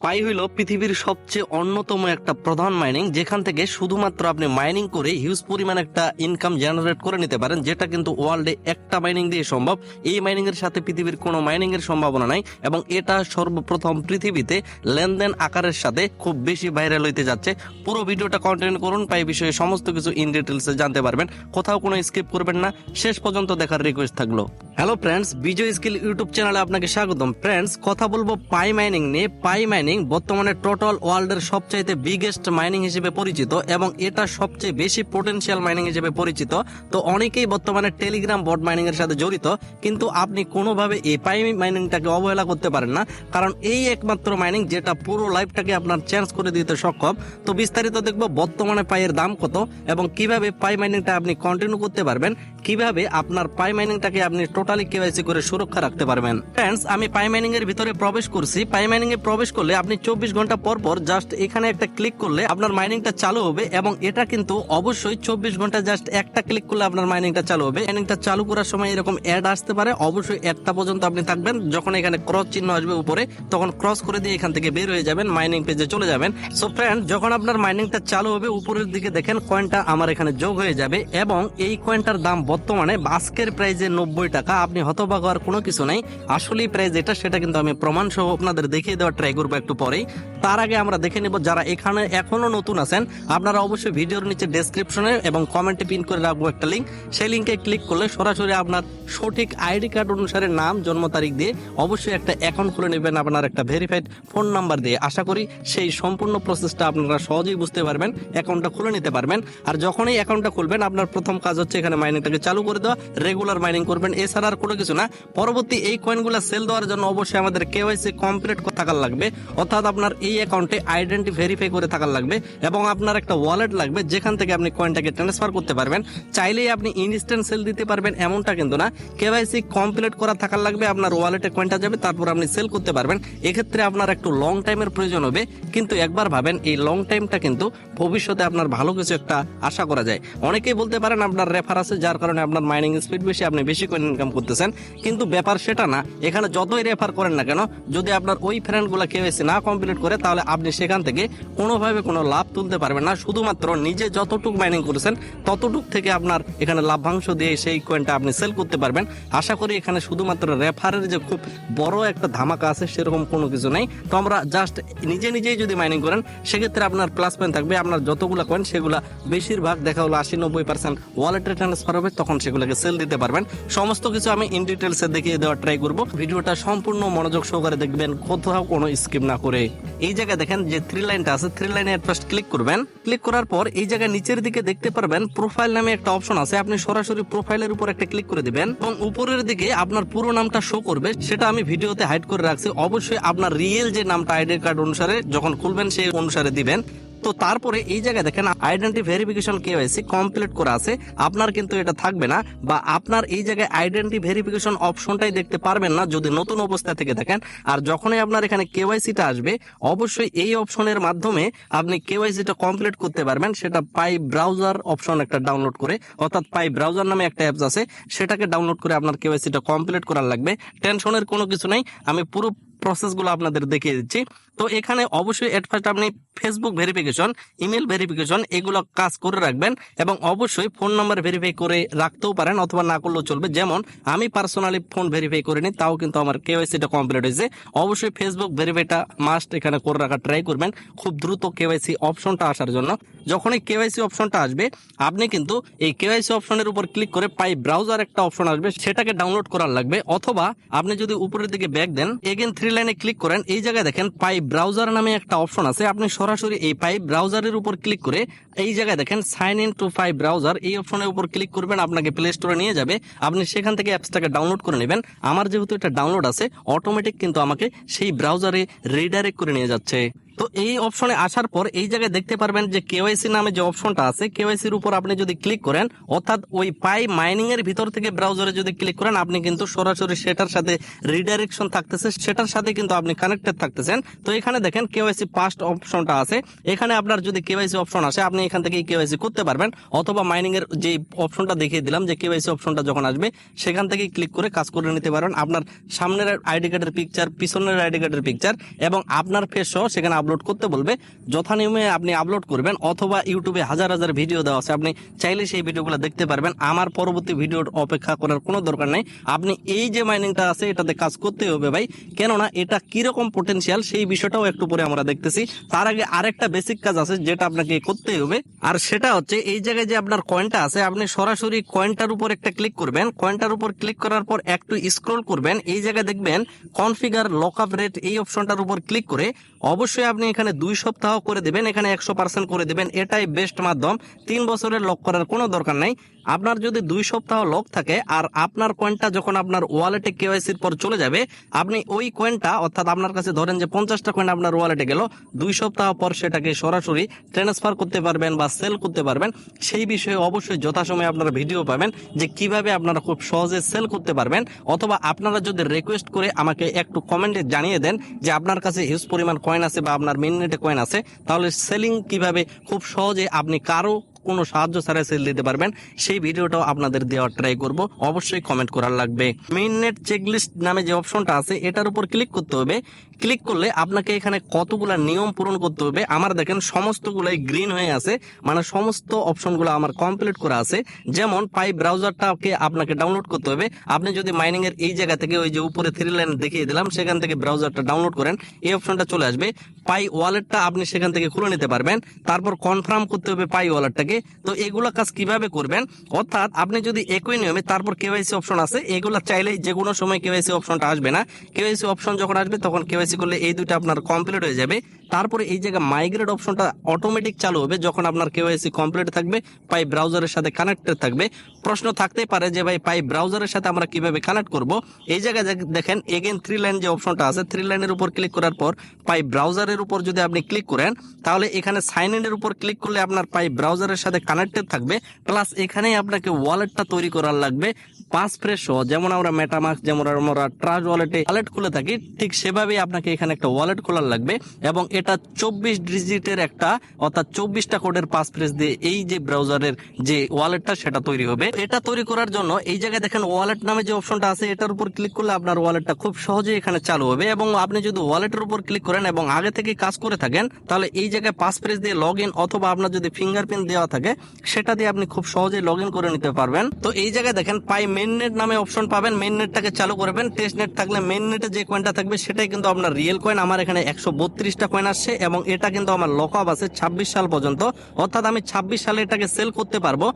পাই হইল পৃথিবীর সবচেয়ে অন্যতম একটা প্রধান মাইনিং, যেখান থেকে শুধুমাত্র আপনি মাইনিং করে হিউজ পরিমাণ একটা ইনকাম জেনারেট করে নিতে পারেন, যেটা কিন্তু ওয়ার্ল্ডে একটা মাইনিং দিয়ে সম্ভব। এই মাইনিং এর সাথে পৃথিবীর কোনো মাইনিং এর সম্ভাবনা নাই এবং এটা সর্বপ্রথম পৃথিবীতে লেনদেন আকারের সাথে খুব বেশি ভাইরাল হইতে যাচ্ছে। পুরো ভিডিওটা কন্টিনিউ করুন, পাই বিষয়ে সমস্ত কিছু ইন ডিটেলসে জানতে পারবেন। কোথাও কোনো স্কিপ করবেন না, শেষ পর্যন্ত দেখার রিকোয়েস্ট থাকলো। হ্যালো ফ্রেন্ডস, বিজয় স্কিল ইউটিউব চ্যানেলে আপনাকে স্বাগতম। ফ্রেন্ডস, কথা বলবো পাই মাইনিং নিয়ে। পাই মাইনিং বর্তমানে টোটাল ওয়ার্ল্ডের সবচাইতে বিগেস্ট মাইনিং হিসেবে পরিচিত এবং এটা সবচেয়ে বেশি পোটেনশিয়াল মাইনিং হিসেবে পরিচিত। তো অনেকেই বর্তমানে টেলিগ্রাম বট মাইনিং এর সাথে জড়িত, কিন্তু আপনি কোনোভাবে এই পাই মাইনিংটাকে অবহেলা করতে পারেন না, কারণ এই একমাত্র মাইনিং যেটা পুরো লাইফটাকে আপনার চেঞ্জ করে দিতে সক্ষম। তো বিস্তারিত দেখবো বর্তমানে পাইয়ের দাম কত এবং কিভাবে পাই মাইনিংটা আপনি কন্টিনিউ করতে পারবেন, কিভাবে আপনার পাই মাইনিংটাকে আপনি টোটালি কেওয়াইসি করে সুরক্ষা রাখতে পারবেন। ফ্রেন্ডস, আমি পাই মাইনিং এর ভিতরে প্রবেশ করছি। পাই মাইনিং এ প্রবেশ করলে আপনি 24 ঘন্টা পর পর জাস্ট এখানে একটা ক্লিক করলে আপনার মাইনিংটা চালু হবে এবং এটা কিন্তু অবশ্যই 24 ঘন্টা জাস্ট একটা ক্লিক করলে আপনার মাইনিংটা চালু হবে। মাইনিংটা চালু করার সময় এরকম অ্যাড আসতে পারে, অবশ্যই একটা পর্যন্ত আপনি থাকবেন। যখন এখানে ক্রস চিহ্ন আসবে উপরে, তখন ক্রস করে দিয়ে এখান থেকে বের হয়ে যাবেন, মাইনিং পেজে চলে যাবেন। সো ফ্রেন্ড, যখন আপনার মাইনিংটা চালু হবে উপরের দিকে দেখেন কয়েনটা আমার এখানে যোগ হয়ে যাবে এবং এই কয়েনটার দাম বর্তমানে আজকের প্রাইজে 90 টাকা। আপনি হতবাক হওয়ার কোনো কিছু নাই, আসলেই প্রাইস এটা সেটা কিন্তু আমি প্রমাণ সহ আপনাদের দেখিয়ে দেওয়ার ট্রাই করবো একটু পরেই। তার আগে আমরা দেখে নেব যারা এখানে এখনো নতুন আছেন, আপনারা অবশ্যই ভিডিওর নিচে ডেসক্রিপশনে এবং কমেন্টে পিন করে রাখবো একটা লিঙ্ক। সেই লিঙ্কে ক্লিক করলে সরাসরি আপনার সঠিক আইডি কার্ড অনুসারে নাম, জন্ম তারিখ দিয়ে অবশ্যই একটা অ্যাকাউন্ট খুলে নেবেন আপনার একটা ভেরিফাইড ফোন নাম্বার দিয়ে। আশা করি সেই সম্পূর্ণ প্রসেসটা আপনারা সহজেই বুঝতে পারবেন, অ্যাকাউন্টটা খুলে নিতে পারবেন। আর যখনই অ্যাকাউন্টটা খুলবেন আপনার প্রথম কাজ হচ্ছে এখানে মাইনিংটাকে চালু করে দেওয়া, রেগুলার মাইনিং করবেন, এছাড়া আর কোনো কিছু না। পরবর্তী এই কয়েনগুলো সেল দেওয়ার জন্য অবশ্যই আমাদের কেওয়াইসি কমপ্লিট থাকার লাগবে, অর্থাৎ আপনার এই অ্যাকাউন্টে আইডেন্টি ভেরিফাই করে থাকার লাগবে এবং আপনার একটা ওয়ালেট লাগবে যেখান থেকে আপনি কয়েনটাকে ট্রান্সফার করতে পারবেন। চাইলেই আপনি ইনস্ট্যান্ট সেল দিতে পারবেন এমনটা কিন্তু না, কেওয়াইসি কমপ্লিট করা থাকার লাগবে, আপনার ওয়ালেটে কয়েনটা যাবে, তারপর আপনি সেল করতে পারবেন। এক্ষেত্রে আপনার একটু লং টাইমের প্রয়োজন হবে, কিন্তু একবার ভাবেন এই লং টাইমটা কিন্তু ভবিষ্যতে আপনার ভালো কিছু একটা আশা করা যায়। অনেকেই বলতে পারেন আপনার রেফার আছে যার কারণে আপনার মাইনিং স্পিড বেশি, আপনি বেশি কয়েন ইনকাম করতেছেন, কিন্তু ব্যাপার সেটা না। এখানে যতই রেফার করেন না কেন, যদি আপনার ওই ফ্রেন্ডগুলো কেওয়াইসি না কমপ্লিট করে তাহলে আপনি সেখান থেকে কোনোভাবে কোনো লাভ তুলতে পারবেন না। শুধুমাত্র নিজে যতটুকু মাইনিং করেছেন ততটুক থেকে আপনার এখানে লাভাংশ দিয়ে সেই কয়েনটা আপনি সেল করতে পারবেন। আশা করি এখানে শুধুমাত্র রেফারের যে খুব বড় একটা ধামাকা আছে সেরকম কোনো কিছু নেই। তো আমরা জাস্ট নিজেই যদি মাইনিং করেন সেক্ষেত্রে আপনার প্লাস পয়েন্ট থাকবে, আপনার যতগুলো কয়েন সেগুলো বেশিরভাগ দেখা হলো 80-90% ওয়ালেটে ট্রান্সফার হবে, তখন সেগুলোকে সেল দিতে পারবেন। সমস্ত কিছু আমি ইন ডিটেলসে দেখিয়ে দেওয়ার ট্রাই করবো। ভিডিওটা সম্পূর্ণ মনোযোগ সহকারে দেখবেন, কোথাও কোনো স্কিপ না করে। এই জায়গায় দেখেন যে থ্রি লাইনটা আছে, থ্রি লাইনে ফার্স্ট ক্লিক করবেন। ক্লিক করার পর এই জায়গায় নিচের দিকে দেখতে পারবেন প্রোফাইল নামে একটা অপশন আছে, আপনি সরাসরি প্রোফাইলের উপর একটা ক্লিক করে দিবেন এবং উপরের দিকে আপনার পুরো নামটা শো করবে, সেটা আমি ভিডিওতে হাইড করে রাখছি। অবশ্যই আপনার রিয়েল যে নামটা আইডি কার্ড অনুসারে যখন খুলবেন সেই অনুসারে দিবেন। তো তারপরে এই জায়গায় দেখেন আইডেন্টি ভেরিফিকেশন কেওয়াইসি কমপ্লিট করা আছে, আপনার কিন্তু এটা থাকবে না, বা আপনার এই জায়গায় আইডেন্টি ভেরিফিকেশন অপশনটাই দেখতে পারবেন না যদি নতুন অবস্থা থেকে দেখেন। আর যখনই আপনার এখানে কেওয়াইসিটা আসবে অবশ্যই এই অপশনের মাধ্যমে আপনি কেওয়াইসিটা কমপ্লিট করতে পারবেন। সেটা পাই ব্রাউজার অপশন একটা ডাউনলোড করে, অর্থাৎ পাই ব্রাউজার নামে একটা অ্যাপস আছে, সেটাকে ডাউনলোড করে আপনার কেওয়াইসিটা কমপ্লিট করার লাগবে। টেনশনের কোনো কিছু নাই, আমি পুরো প্রসেসগুলো আপনাদের দেখিয়ে দিচ্ছি। তো এখানে অবশ্যই এট ফার্স্ট আপনি ফেসবুক ভেরিফিকেশন, ইমেল ভেরিফিকেশন এগুলো কাজ করে রাখবেন এবং অবশ্যই ফোন নাম্বার ভেরিফাই করে রাখতেও পারেন অথবা না করলেও চলবে। যেমন আমি পার্সোনালি ফোন ভেরিফাই করিনি, তাও কিন্তু আমার কেওয়াইসিটা কমপ্লিট হয়েছে। অবশ্যই ফেসবুক ভেরিফাইটা মাস্ট এখানে করে রাখার ট্রাই করবেন, খুব দ্রুত কেওয়াইসি অপশনটা আসার জন্য। যখনই কেওয়াইসি অপশনটা আসবে আপনি কিন্তু এই কেওয়াইসি অপশনের উপর ক্লিক করে পাই ব্রাউজার একটা অপশন আসবে, সেটাকে ডাউনলোড করার লাগবে। অথবা আপনি যদি উপরের দিকে ব্যাক দেন, এগেন থ্রি লাইনে ক্লিক করেন, এই জায়গায় দেখেন পাই ব্রাউজার নামে একটা অপশন আছে, আপনি সরাসরি এই পাই ব্রাউজারের উপর ক্লিক করে এই জায়গায় দেখেন sign in to Pi Browser, এই অপশনের উপর ক্লিক করবেন, আপনাকে প্লে স্টোরে নিয়ে যাবে, আপনি সেখান থেকে অ্যাপসটাকে ডাউনলোড করে নেবেন। আমার যেহেতু এটা ডাউনলোড আছে অটোমেটিক কিন্তু আমাকে সেই ব্রাউজারে রিডাইরেক্ট করে নিয়ে যাচ্ছে। তো এই অপশনে আসার পর এই জায়গায় দেখতে পারবেন যে কেওয়াইসি নামে যে অপশনটা আছে, কেওয়াইসির উপর আপনি যদি ক্লিক করেন, অর্থাৎ ওই পাই মাইনিং এর ভিতর থেকে ব্রাউজারে যদি ক্লিক করেন, আপনি কিন্তু সরাসরি সেটার সাথে রিডাইরেকশন থাকতেছে, সেটার সাথে কিন্তু আপনি কানেক্টেড থাকতেছেন। তো এখানে দেখেন কেওয়াইসি পাস্ট অপশনটা আছে, এখানে আপনার যদি কেওয়াইসি অপশন আসে আপনি এখান থেকে কেওয়াইসি করতে পারবেন, অথবা মাইনিং এর যে অপশনটা দেখিয়ে দিলাম যে কেওয়াইসি অপশনটা যখন আসবে সেখান থেকে ক্লিক করে কাজ করে নিতে পারেন। আপনার সামনের আইডি কার্ডের পিকচার, পিছনের আইডি কার্ডের পিকচার এবং আপনার ফেস সহ সেখানে আপলোড করতে বলবে, যথানিয়মে আপনি আপলোড করবেন। অথবা ইউটিউবে হাজার হাজার ভিডিও দেওয়া আছে, আপনি চাইলে সেই ভিডিওগুলো দেখতে পারবেন। আমার পরবর্তী ভিডিওর অপেক্ষা করার কোনো দরকার নেই, আপনি এই যে মাইনিংটা আছে এটাতে কাজ করতে হবে ভাই। কেননা এটা কিরকম পটেনশিয়াল সেই বিষয়টাও একটু পরে আমরা দেখতেছি। তার আগে আরেকটা বেসিক কাজ আছে যেটা আপনাকে করতেই হবে, আর সেটা হচ্ছে এই জায়গায় যে আপনার কয়েনটা আছে, আপনি সরাসরি কয়েনটার উপর একটা ক্লিক করবেন। কয়েনটার উপর ক্লিক করার পর একটু স্ক্রল করবেন, এই জায়গায় দেখবেন কনফিগার লকআপ রেট, এই অপশনটার উপর ক্লিক করে অবশ্যই আপনি এখানে 2 সপ্তাহ করে দেবেন, এখানে 100% করে দেবেন। এটাই বেস্ট মাধ্যম, 3 বছরের লক করার কোনো দরকার নাই। আপনার যদি 2 সপ্তাহ লক থাকে আর আপনার কয়েনটা যখন আপনার ওয়ালেটে কেওয়াইসির পর চলে যাবে, আপনি ওই কয়েনটা, অর্থাৎ আপনার কাছে ধরেন যে 50টা কয়েন আপনার ওয়ালেটে গেল, 2 সপ্তাহ পর সেটাকে সরাসরি ট্রান্সফার করতে পারবেন বা সেল করতে পারবেন। সেই বিষয়ে অবশ্যই যথাসময়ে আপনারা ভিডিও পাবেন যে কিভাবে আপনারা খুব সহজে সেল করতে পারবেন। অথবা আপনারা যদি রিকোয়েস্ট করে আমাকে একটু কমেন্টে জানিয়ে দেন যে আপনার কাছে হিউজ পরিমাণ কয়েন আছে বা আপনার মেইননেটে কয়েন আছে, তাহলে সেলিং কিভাবে খুব সহজে আপনি কারো কোনো সাহায্য ছাড়াই সেল দিতে পারবেন, সেই ভিডিওটাও আপনাদের দেওয়ার ট্রাই করব। অবশ্যই কমেন্ট করার লাগবে। মেইননেট চেকলিস্ট নামে যে অপশনটা আছে এটার উপর ক্লিক করতে হবে। ক্লিক করলে আপনাকে এখানে কতগুলা নিয়ম পূরণ করতে হবে। আমার দেখেন সমস্তগুলাই গ্রিন হয়ে আছে, মানে সমস্ত অপশনগুলো আমার কমপ্লিট করা আছে। যেমন পাই ব্রাউজারটাকে আপনাকে ডাউনলোড করতে হবে। আপনি যদি মাইনিং এর এই জায়গা থেকে ওই যে উপরে 3 লাইন দেখিয়ে দিলাম সেখান থেকে ব্রাউজারটা ডাউনলোড করেন, এই অপশনটা চলে আসবে। পাই ওয়ালেটটা আপনি সেখান থেকে খুলে নিতে পারবেন। তারপর কনফার্ম করতে হবে পাই ওয়ালেটটাকে। তো এগুলা কাজ কিভাবে করবেন, অর্থাৎ আপনি যদি একই নিয়মে, তারপর কেওয়াইসি অপশন আছে, এগুলা চাইলেই যে কোনো সময় কেওয়াইসি অপশনটা আসবে না। কেওয়াইসি অপশন যখন আসবে তখন কেওয়াইসি করলে এই দুটো আপনার কমপ্লিট হয়ে যাবে। তারপরে এই জায়গায় মাইগ্রেট অপশনটা অটোমেটিক চালু হবে যখন আপনার কেওয়াইসি কমপ্লিট থাকবে, পাই ব্রাউজারের সাথে কানেক্টেড থাকবে। প্রশ্ন থাকতেই পারে যে ভাই পাই ব্রাউজারের সাথে আমরা কিভাবে কানেক্ট করব। এই জায়গায় দেখেন এগেন 3 লাইন যে অপশনটা আছে, 3 লাইনের উপর ক্লিক করার পর পাই ব্রাউজারের উপর যদি আপনি ক্লিক করেন, তাহলে এখানে সাইন ইনের উপর ক্লিক করলে আপনার পাই ব্রাউজারের সাথে কানেক্টেড থাকবে। প্লাস এখানেই আপনাকে ওয়ালেটটা তৈরি করার লাগবে পাস ফ্রেশ সহ। যেমন আমরা মেটামাস্ক, যেমন আমরা ট্রাস্ট ওয়ালেটে ওয়ালেট খুলে থাকি, ঠিক সেভাবেই আপনাকে এখানে একটা ওয়ালেট খোলার লাগবে। এবং এটা 24 ডিজিটের একটা, অর্থাৎ 24টা কোডের পাস ফ্রেশ দিয়ে এই যে ব্রাউজারের যে ওয়ালেটটা সেটা তৈরি হবে। এটা তৈরি করার জন্য এই জায়গায় দেখেন ওয়ালেট নামে যে অপশনটা আছে এটার উপর ক্লিক করলে আপনার ওয়ালেটটা খুব সহজেই এখানে চালু হবে। এবং আপনি যদি ওয়ালেটের উপর ক্লিক করেন এবং আগে থেকে কাজ করে থাকেন, তাহলে এই জায়গায় পাস ফ্রেশ দিয়ে লগ ইন, অথবা আপনার যদি ফিঙ্গারপ্রিন্ট দেওয়া থাকে সেটা দিয়ে আপনি খুব সহজেই লগ ইন করে নিতে পারবেন। তো এই জায়গায় দেখেন পাই মেইননেট নামে অপশন পাবেন, মেইননেটটাকে চালু করবেন। টেস্ট নেট থাকলে মেইননেটে যে কয়েনটা থাকবে সেটাই কিন্তু আপনার রিয়েল কয়েন। আমার এখানে 132টা কয়েন আসছে এবং এটা কিন্তু আমার লকআপ আছে 26 সাল পর্যন্ত, অর্থাৎ আমি 26 সালে এটাকে সেল করতে পারবো।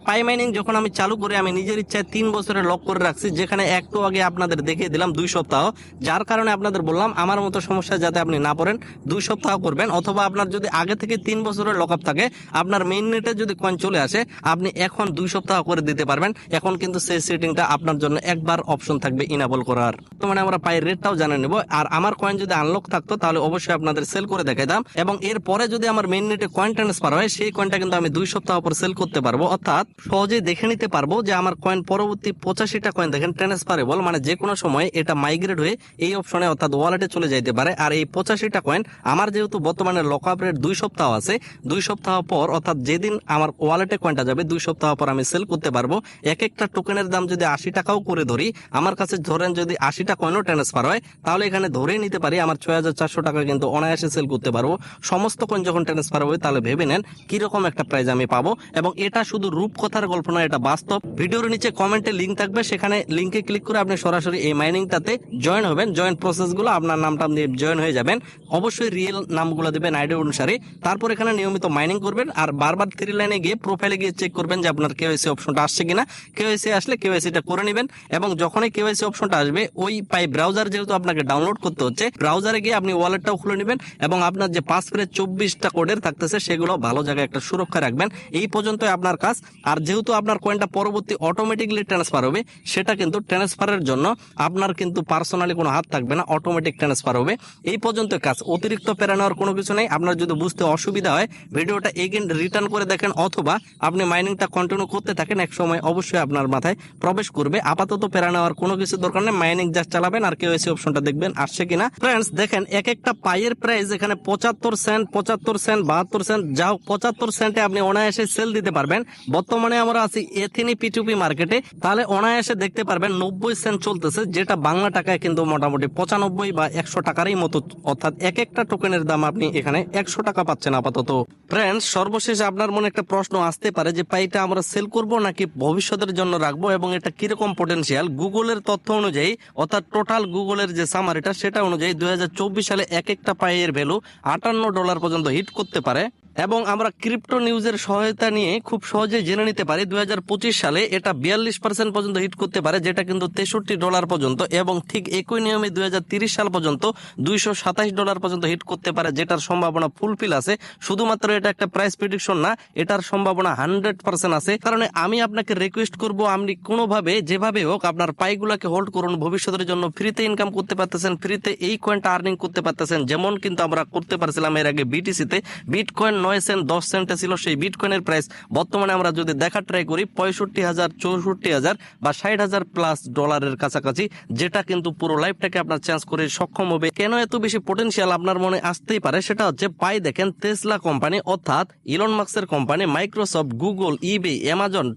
পাই মাইনিং যখন আমি চালু করে আমি নিজের ইচ্ছায় 3 বছরের লক করে রাখছি, যেখানে একটু আগে আপনাদের দেখিয়ে দিলাম 2 সপ্তাহ। যার কারণে আপনাদের বললাম আমার মতো সমস্যা যাতে আপনি না পড়েন, 2 সপ্তাহ করবেন। অথবা আপনার যদি আগে থেকে 3 বছরের লকআপ থাকে, আপনার মেইননেটে যদি কয়েন চলে আসে, আপনি এখন 2 সপ্তাহ করে দিতে পারবেন। এখন কিন্তু সেই সেটিংটা আপনার জন্য একবার অপশন থাকবে ইনেবল করার। তো মানে আমরা পাই রেটটাও জানে নেব। আর আমার কয়েন যদি আনলক থাকতো তাহলে অবশ্যই আপনাদের সেল করে দেখাইতাম। এবং এরপরে যদি আমার মেইননেটে কয়েন ট্রান্সফার হয়, সেই কয়েনটা কিন্তু আমি 2 সপ্তাহ পর সেল করতে পারবো। অর্থাৎ সহজেই দেখে নিতে পারবো যে আমার কয়েন পরবর্তী 85টা কয়েন দেখেন ট্রান্সফারেবল, মানে যে কোনো সময় এটা মাইগ্রেট হয়ে এই অপশনে অর্থাৎ ওয়ালেটে চলে যাইতে পারে। আর এই 85টা কয়েন আমার যেহেতু বর্তমানে লকআপ রেট 2 সপ্তাহ আছে, 2 সপ্তাহ পর অর্থাৎ যেদিন আমার ওয়ালেটে কয়েনটা যাবে 2 সপ্তাহ পর আমি সেল করতে পারবো। এক একটা টোকেনের দাম যদি 80 টাকাও করে ধরি, আমার কাছে ধরেন যদি 80টা কয়েনও ট্রান্সফার হয়, তাহলে এখানে ধরেই নিতে পারি আমার 6400 টাকা কিন্তু অনায়াসে সেল করতে পারবো। সমস্ত কয়েন যখন ট্রান্সফার হবে তাহলে ভেবে নেন কিরকম একটা প্রাইজ আমি পাবো। এবং এটা শুধু রূপকথার গল্প নয়, এটা বাস্তব। ভিডিওর নিচে কমেন্টে লিঙ্ক থাকবে, সেখানে লিঙ্কে ক্লিক করে আপনি সরাসরি এই মাইনিংটাতে জয়েন হবেন। জয়েন প্রসেসগুলো আপনার নামটা দিয়ে জয়েন হয়ে যাবেন। অবশ্যই রিয়েল নামগুলো দিবেন আইডি অনুসারে। তারপর এখানে নিয়মিত মাইনিং করবেন আর বারবার 3 লাইনে গিয়ে প্রোফাইলে গিয়ে চেক করবেন যে আপনার কেওয়াইসি অপশনটা আসছে কিনা। কেওয়াইসি আসলে আসলে কেওয়াইসিটা করে নেবেন এবং যখনই কেওয়াইসি অপশনটা আসবে ওই পাই ব্রাউজার যেহেতু আপনাকে ডাউনলোড করতে হচ্ছে, ব্রাউজারে গিয়ে আপনি ওয়ালেটটাও খুলে নেবেন এবং আপনার যে পাসফ্রেজ 24টা কোডের থাকতেছে সেগুলো ভালো জায়গায় একটা সুরক্ষা রাখবেন। এই পর্যন্তই আপনার কাজ। আর যেহেতু আপনার কয়েনটা পরবর্তী অটোমেটিকলি ট্রান্সফার হবে, সেটা কিন্তু ট্রান্সফারের জন্য আপনার কিন্তু পার্সোনালি কোনো হাত থাকবে না, অটোমেটিক ট্রান্সফার হবে। এই পর্যন্ত কাজ, অতিরিক্ত প্যারা নেওয়ার কোনো কিছু নেই। আপনার যদি বুঝতে অসুবিধা হয় ভিডিওটা এগেন রিটার্ন করে দেখেন অথবা আপনি মাইনিংটা কন্টিনিউ করতে থাকেন, এক সময় অবশ্যই আপনার মাথায় প্রবেশ করবে। আপাতত প্যারা নেওয়ার কোনো কিছু দরকার নেই, মাইনিং জাস্ট চালাবেন আর কেওয়াইসি অপশনটা দেখবেন আসছে কিনা। ফ্রেন্ডস দেখেন এক একটা পাইয়ের প্রাইস এখানে 75 সেন্ট, 72 সেন্ট, 72 সেন্ট, যাও 75 সেন্টে আপনি অনায়াসে সেল দিতে পারবেন। বর্তমানে আমরা আছি এথিনি P2P মার্কেটে, তাহলে অনায়াসে দেখতে পারবেন 90 সেন্ট চলতেছে, যেটা বাংলা টাকায় কিন্তু মোটামুটি 95 বা 100 টাকারই মতো, অর্থাৎ এক একটা টোকেনের দাম আপনি এখানে 100 টাকা পাচ্ছেন আপাতত। ফ্রেন্ডস সর্বশেষে আপনার মনে একটা প্রশ্ন আসতে পারে যে পাইটা আমরা সেল করব নাকি ভবিষ্যতের জন্য রাখবো এবং এটা কিরকম পটেনশিয়াল। গুগলের তথ্য অনুযায়ী অর্থাৎ টোটাল গুগলের যে সামারিটা সেটা অনুযায়ী 2024 সালে এক একটা পাইয়ের ভ্যালু $58 পর্যন্ত হিট করতে পারে এবং আমরা ক্রিপ্টো নিউজের সহায়তা নিয়ে খুব সহজে জেনে নিতে পারি 2025 সালে এটা 42% পর্যন্ত হিট করতে পারে, যেটা কিন্তু $63 পর্যন্ত, এবং ঠিক একই নিয়মে 2030 সাল পর্যন্ত $227 পর্যন্ত হিট করতে পারে, যেটার সম্ভাবনা ফুলফিল আছে। শুধুমাত্র এটা একটা প্রাইস প্রেডিকশন না, এটার সম্ভাবনা 100% আছে। কারণ আমি আপনাকে রিকোয়েস্ট করব আপনি কোনোভাবে যেভাবে হোক আপনার পাইগুলাকে হোল্ড করুন, ভবিষ্যতের জন্য ফ্রিতে ইনকাম করতে পারতেছেন, ফ্রিতে এই কয়েনটা আর্নিং করতে পারতেছেন, যেমন কিন্তু আমরা করতে পারছিলাম এর আগে বিটিসিতে। বিটকয়েন 9 সেন্ট 10 সেন্টে ছিল সেই বিটকয়েনের প্রাইস, বর্তমানে আমরা যদি দেখা ট্রাই করি 65,000, 64,000 বা 60,000 প্লাস ডলারের কাছাকাছি, যেটা কিন্তু পুরো লাইফটাকে আপনার চেঞ্জ করে সক্ষম হবে। কেন এত বেশি পটেনশিয়াল আপনার মনে আসতেই পারে, সেটা হচ্ছে পাই দেখেন টেসলা কোম্পানি অর্থাৎ ইলন মাস্কের কোম্পানি, মাইক্রোসফট, গুগল, ইবে, অ্যামাজন,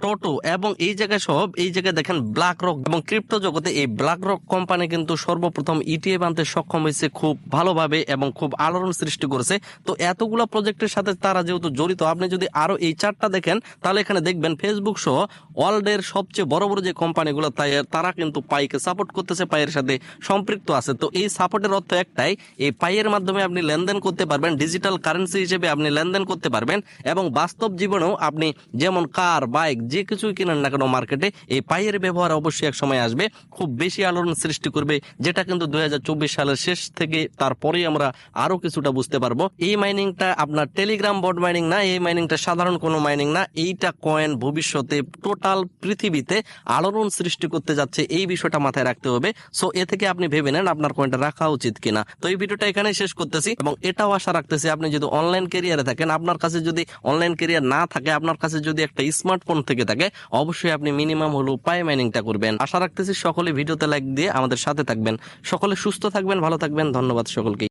টোটো এবং এই জায়গায় সব এই জায়গায় দেখেন ব্ল্যাক রক এবং ক্রিপ্টো জগতে এই ব্ল্যাক রক কোম্পানি কিন্তু সর্বপ্রথম ইটিএফ আনতে সক্ষম হয়েছে খুব ভালোভাবে এবং খুব আলোড়ন সৃষ্টি করেছে। তো এতগুলো প্রজেক্টের সাথে তারা যেহেতু জড়িত, আপনি যদি আরো এই চারটা দেখেন তাহলে এখানে দেখবেন ফেসবুক সহ ওয়ার্ল্ডের সবচেয়ে বড় বড় যে কোম্পানিগুলো তারা কিন্তু পাইকে সাপোর্ট করতেছে, পাইয়ের সাথে সম্পৃক্ত আছে। তো এই সাপোর্টের অর্থ একটাই, এই পাইয়ের মাধ্যমে আপনি লেনদেন করতে পারবেন, ডিজিটাল কারেন্সি হিসেবে আপনি লেনদেন করতে পারবেন এবং বাস্তব জীবনেও আপনি যেমন কার, বাইক, যে কিছুই কিনেন না কেন মার্কেটে এই পাইয়ের ব্যবহার অবশ্যই এক সময় আসবে, খুব বেশি আলোড়ন সৃষ্টি করবে, যেটা কিন্তু 2024 সালের শেষ থেকে তারপরেই আমরা আরো কিছুটা বুঝতে পারবো। এই মাইনিংটা আপনার টেলিগ্রাম বট মাইনিং না, এই মাইনিংটা সাধারণ কোনো মাইনিং না, এইটা কয়েন ভবিষ্যতে টোটাল পৃথিবীতে আলোড়ন সৃষ্টি করতে যাচ্ছে, এই বিষয়টা মাথায় রাখতে হবে। সো এ থেকে আপনি ভেবে নেন আপনার কয়েনটা রাখা উচিত কিনা। তো এই ভিডিওটা এখানে শেষ করতেছি এবং এটাও আশা রাখতেছি আপনি যদি অনলাইন ক্যারিয়ারে থাকেন, আপনার কাছে যদি অনলাইন ক্যারিয়ার না থাকে, আপনার কাছে যদি একটা স্মার্টফোন থেকে থাকে, অবশ্যই আপনি মিনিমাম হলেও পাই মাইনিংটা করবেন। আশা রাখতেছি সকলে ভিডিওতে লাইক দিয়ে আমাদের সাথে থাকবেন। সকলে সুস্থ থাকবেন, ভালো থাকবেন। ধন্যবাদ সকলকে।